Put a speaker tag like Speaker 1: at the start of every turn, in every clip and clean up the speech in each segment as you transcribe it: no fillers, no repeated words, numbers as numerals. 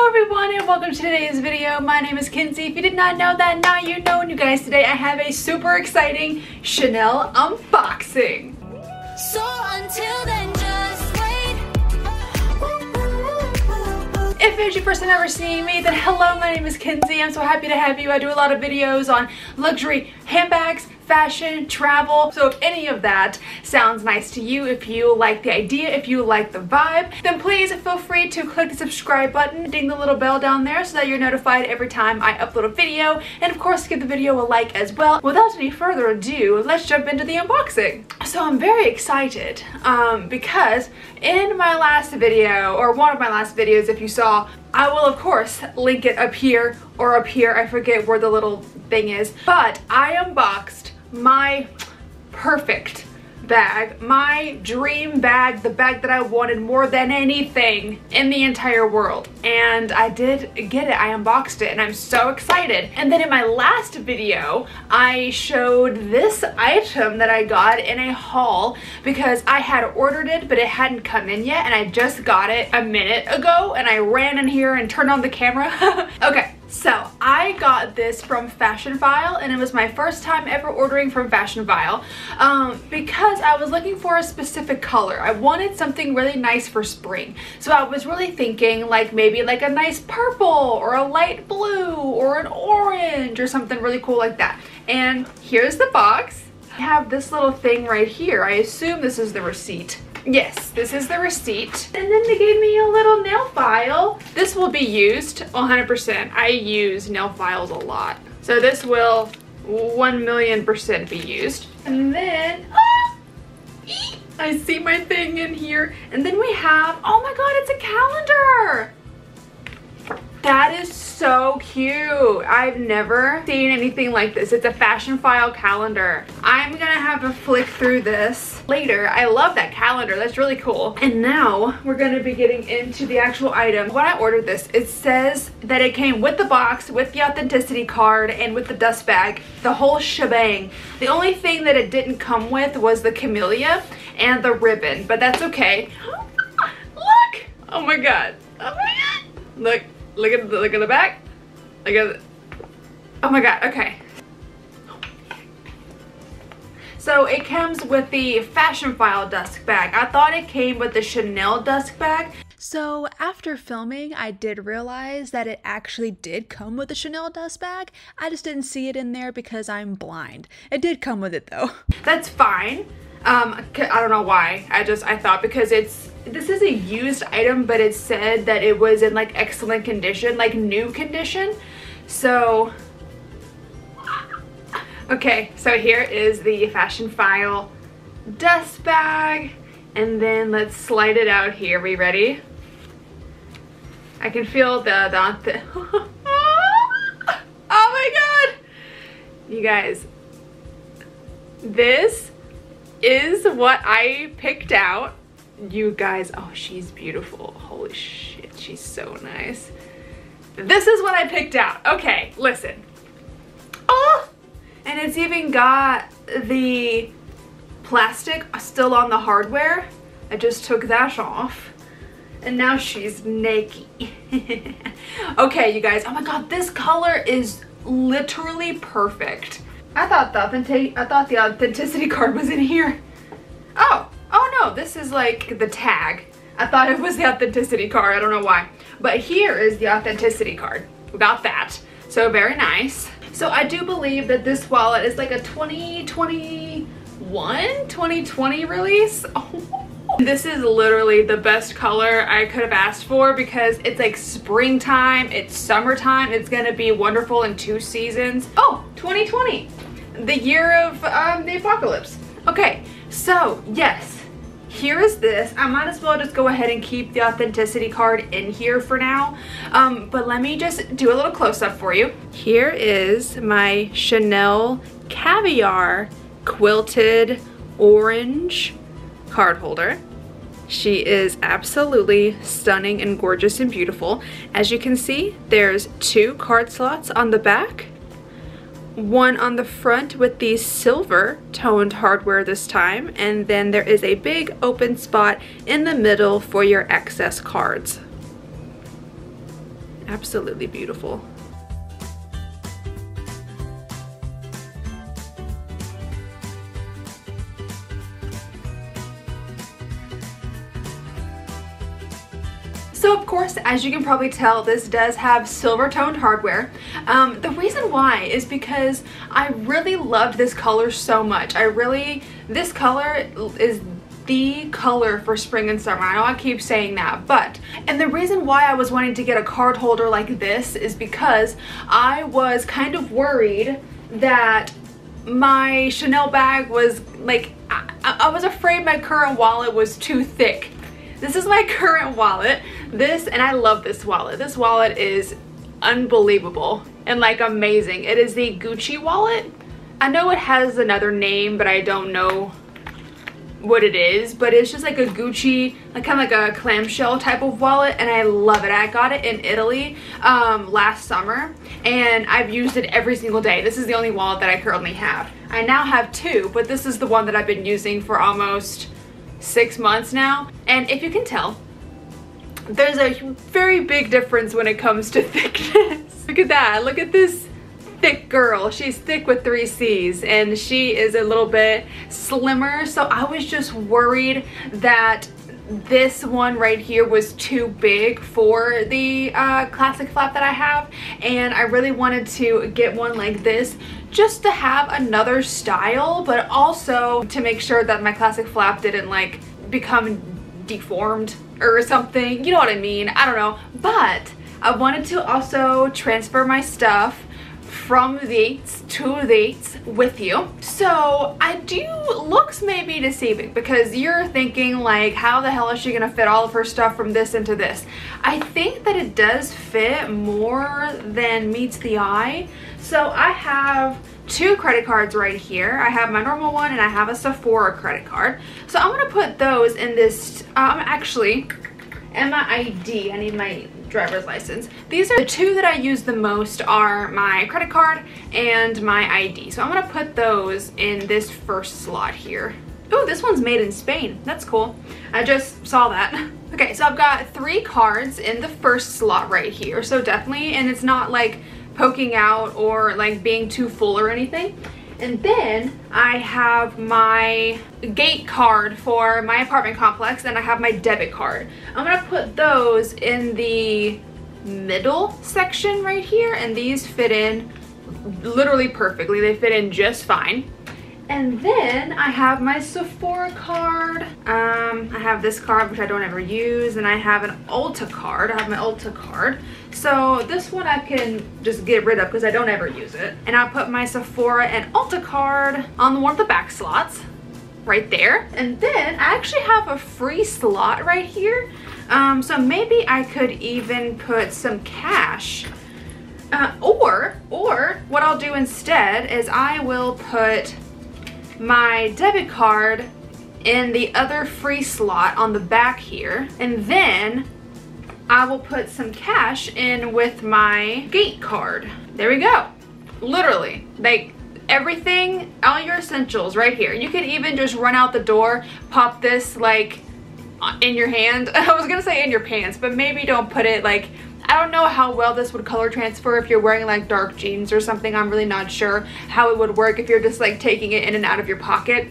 Speaker 1: Hello everyone and welcome to today's video. My name is Kenzie. If you did not know that, now you know. And you guys, today I have a super exciting Chanel unboxing.
Speaker 2: So until then, just wait.
Speaker 1: If it's your first time ever seeing me, then hello, my name is Kenzie. I'm so happy to have you. I do a lot of videos on luxury handbags, fashion, travel. So if any of that sounds nice to you, if you like the idea, if you like the vibe, then please feel free to click the subscribe button, ding the little bell down there so that you're notified every time I upload a video, and of course give the video a like as well. Without any further ado, let's jump into the unboxing. So I'm very excited because in my last video, or one of my last videos if you saw, I will of course link it up here or up here, I forget where the little thing is, but I unboxed my perfect bag, my dream bag, the bag that I wanted more than anything in the entire world. And I did get it, I unboxed it, and I'm so excited. And then in my last video, I showed this item that I got in a haul because I had ordered it, but it hadn't come in yet, and I just got it a minute ago, and I ran in here and turned on the camera. Okay. So I got this from Fashionphile, and it was my first time ever ordering from Fashionphile because I was looking for a specific color. I wanted something really nice for spring. So I was really thinking like maybe like a nice purple or a light blue or an orange or something really cool like that. And here's the box. I have this little thing right here. I assume this is the receipt. Yes, this is the receipt. And then they gave me a little nail file. This will be used 100%. I use nail files a lot. So this will 1,000,000% be used. And then, I see my thing in here. And then we have, oh my god, it's a calendar. That is so cute. I've never seen anything like this. It's a Fashionphile calendar. I'm gonna have to flick through this later. I love that calendar. That's really cool. And now we're gonna be getting into the actual item. When I ordered this, it says that it came with the box, with the authenticity card, and with the dust bag, the whole shebang. The only thing that it didn't come with was the camellia and the ribbon, but that's okay. Look! Oh my god. Oh my god. Look at the back. Look at it. Oh my god, okay. So it comes with the Fashionphile dust bag. I thought it came with the Chanel dust bag. So after filming, I did realize that it actually did come with the Chanel dust bag. I just didn't see it in there because I'm blind. It did come with it though. That's fine. I don't know why. I thought because this is a used item, but it said that it was in like excellent condition, like new condition. So, okay, so here is the Fashionphile dust bag. And then let's slide it out here. We ready? I can feel the oh my god! You guys, this is what I picked out. You guys, oh, she's beautiful. Holy shit, she's so nice. This is what I picked out. Okay, listen. Oh, and it's even got the plastic still on the hardware. I just took that off. And now she's naked. Okay, you guys, oh my god, this color is literally perfect. I thought the authenticity card was in here. Oh no, this is like the tag. I thought it was the authenticity card, I don't know why. But here is the authenticity card. We got that. So very nice. So I do believe that this wallet is like a 2020 release. Oh. This is literally the best color I could have asked for because it's like springtime, it's summertime, it's gonna be wonderful in 2 seasons. Oh, 2020, the year of the apocalypse. Okay, so yes, here is this. I might as well just go ahead and keep the authenticity card in here for now. But let me just do a little close-up for you. Here is my Chanel Caviar quilted orange card holder. She is absolutely stunning and gorgeous and beautiful. As you can see, there's 2 card slots on the back, one on the front with the silver toned hardware this time, and then there is a big open spot in the middle for your excess cards. Absolutely beautiful. So of course, as you can probably tell, this does have silver toned hardware. The reason why is because I really loved this color so much. This color is the color for spring and summer. I know I keep saying that, and the reason why I was wanting to get a card holder like this is because I was kind of worried that my Chanel bag was like, I was afraid my current wallet was too thick. This is my current wallet. And I love this wallet. This wallet is unbelievable and like amazing. It is the Gucci wallet. I know it has another name, but I don't know what it is, but it's just like a Gucci, like kind of like a clamshell type of wallet, and I love it. I got it in Italy last summer, and I've used it every single day. This is the only wallet that I currently have. I now have two, but this is the one that I've been using for almost 6 months now, and if you can tell, there's a very big difference when it comes to thickness. Look at that. Look at this thick girl. She's thick with 3 C's, and she is a little bit slimmer. So I was just worried that this one right here was too big for the classic flap that I have, and I really wanted to get one like this just to have another style, but also to make sure that my classic flap didn't like become deformed or something, you know what I mean? I don't know, but I wanted to also transfer my stuff from these to these with you. So looks may be deceiving because you're thinking like, how the hell is she gonna fit all of her stuff from this into this? I think that it does fit more than meets the eye. So I have 2 credit cards right here. I have my normal one and I have a Sephora credit card. So I'm gonna put those in this, actually, and my ID. I need my driver's license. These are the 2 that I use the most, are my credit card and my ID. So I'm gonna put those in this first slot here. Oh, this one's made in Spain. That's cool. I just saw that. Okay, so I've got 3 cards in the first slot right here. So definitely, and it's not like poking out or like being too full or anything. And then I have my gate card for my apartment complex, and I have my debit card. I'm gonna put those in the middle section right here, and these fit in literally perfectly. They fit in just fine. And then I have my Sephora card. I have this card, which I don't ever use, and I have an Ulta card. I have my Ulta card. So this one I can just get rid of because I don't ever use it. And I'll put my Sephora and Ulta card on one of the back slots right there. And then I actually have a free slot right here. So maybe I could even put some cash. Or what I'll do instead is I will put my debit card in the other free slot on the back here, and then I will put some cash in with my gate card. There we go. Literally, like everything, all your essentials right here. You could even just run out the door, pop this like in your hand. I was gonna say in your pants, but maybe don't put it like, I don't know how well this would color transfer if you're wearing like dark jeans or something. I'm really not sure how it would work if you're just like taking it in and out of your pocket.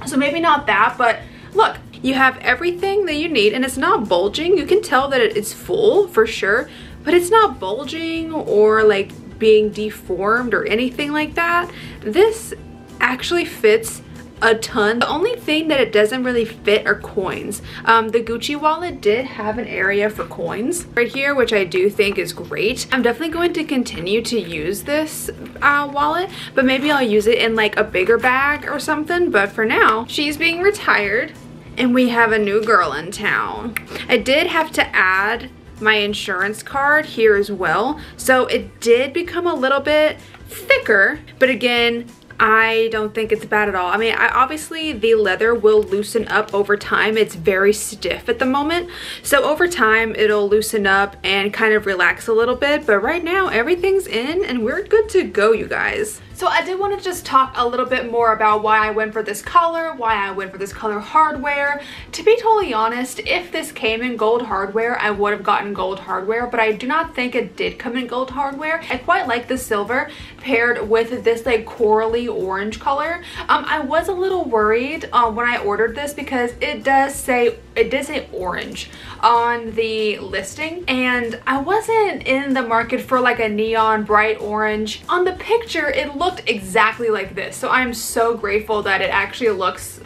Speaker 1: So maybe not that, but look, you have everything that you need, and it's not bulging. You can tell that it's full for sure, but it's not bulging or like being deformed or anything like that. This actually fits a ton. The only thing that it doesn't really fit are coins. The Gucci wallet did have an area for coins right here, which I do think is great. I'm definitely going to continue to use this wallet, but maybe I'll use it in like a bigger bag or something. But for now, she's being retired and we have a new girl in town. I did have to add my insurance card here as well, so it did become a little bit thicker, but again, I don't think it's bad at all. I mean, obviously the leather will loosen up over time. It's very stiff at the moment. So over time, it'll loosen up and kind of relax a little bit. But right now, everything's in and we're good to go, you guys. So I did want to just talk a little bit more about why I went for this color, why I went for this color hardware. To be totally honest, if this came in gold hardware, I would have gotten gold hardware, but I do not think it did come in gold hardware. I quite like the silver paired with this like corally orange color. I was a little worried when I ordered this because it did say orange on the listing, and I wasn't in the market for like a neon bright orange. On the picture it looked exactly like this, so I'm so grateful that it actually looks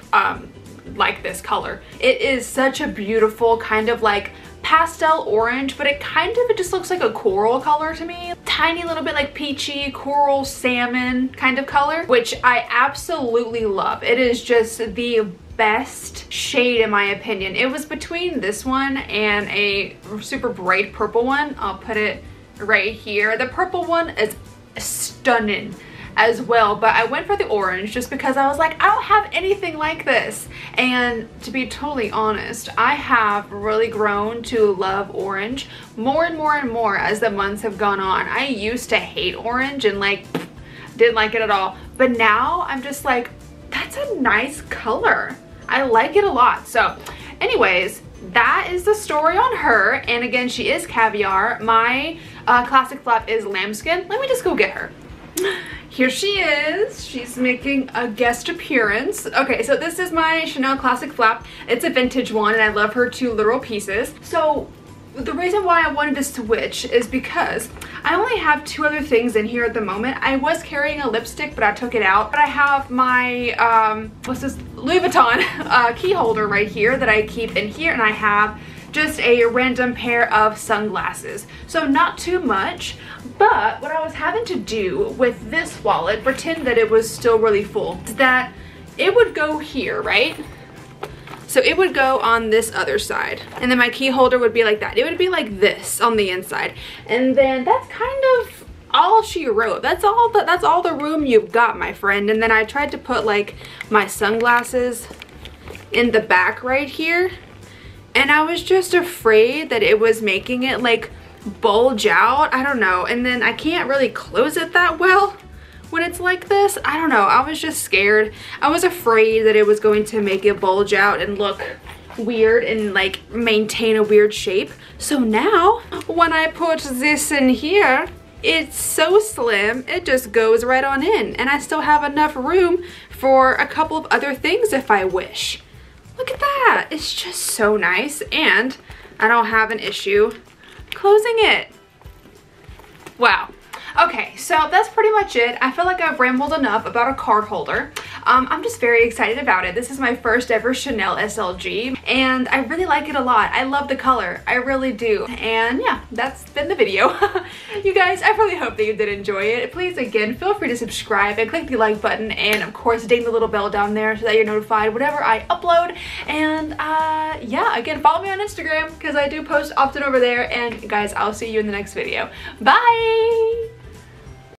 Speaker 1: like this color. It is such a beautiful kind of like pastel orange, but it just looks like a coral color to me. Tiny little bit like peachy, coral, salmon kind of color, which I absolutely love. It is just the best shade in my opinion. It was between this one and a super bright purple one. I'll put it right here. The purple one is stunning as well, but I went for the orange just because I was like, I don't have anything like this. And to be totally honest, I have really grown to love orange more and more and more as the months have gone on. I used to hate orange and like didn't like it at all, but now I'm just like, that's a nice color. I like it a lot. So anyways, that is the story on her. And again, she is caviar. My classic flap is lambskin. Let me just go get her. Here she is. She's making a guest appearance. Okay, so this is my Chanel classic flap. It's a vintage one and I love her to literal pieces. So the reason why I wanted to switch is because I only have two other things in here at the moment. I was carrying a lipstick, but I took it out. But I have my, what's this, Louis Vuitton key holder right here that I keep in here, and I have just a random pair of sunglasses. So not too much, but what I was having to do with this wallet, pretend that it was still really full, is that it would go here, right? So it would go on this other side, and then my key holder would be like that. It would be like this on the inside, and then that's kind of all she wrote. That's all the room you've got, my friend. And then I tried to put like my sunglasses in the back right here, and I was just afraid that it was making it like bulge out. I don't know, and then I can't really close it that well when it's like this. I don't know, I was just scared. I was afraid that it was going to make it bulge out and look weird and like maintain a weird shape. So now when I put this in here, it's so slim, it just goes right on in, and I still have enough room for a couple of other things if I wish. Look at that, it's just so nice, and I don't have an issue closing it. Wow. Okay, so that's pretty much it. I feel like I've rambled enough about a card holder. I'm just very excited about it. This is my first ever Chanel SLG, and I really like it a lot. I love the color, I really do. And yeah, that's been the video. You guys, I really hope that you did enjoy it. Please, again, feel free to subscribe and click the like button, and of course, ding the little bell down there so that you're notified whenever I upload. And yeah, again, follow me on Instagram because I do post often over there. And guys, I'll see you in the next video. Bye!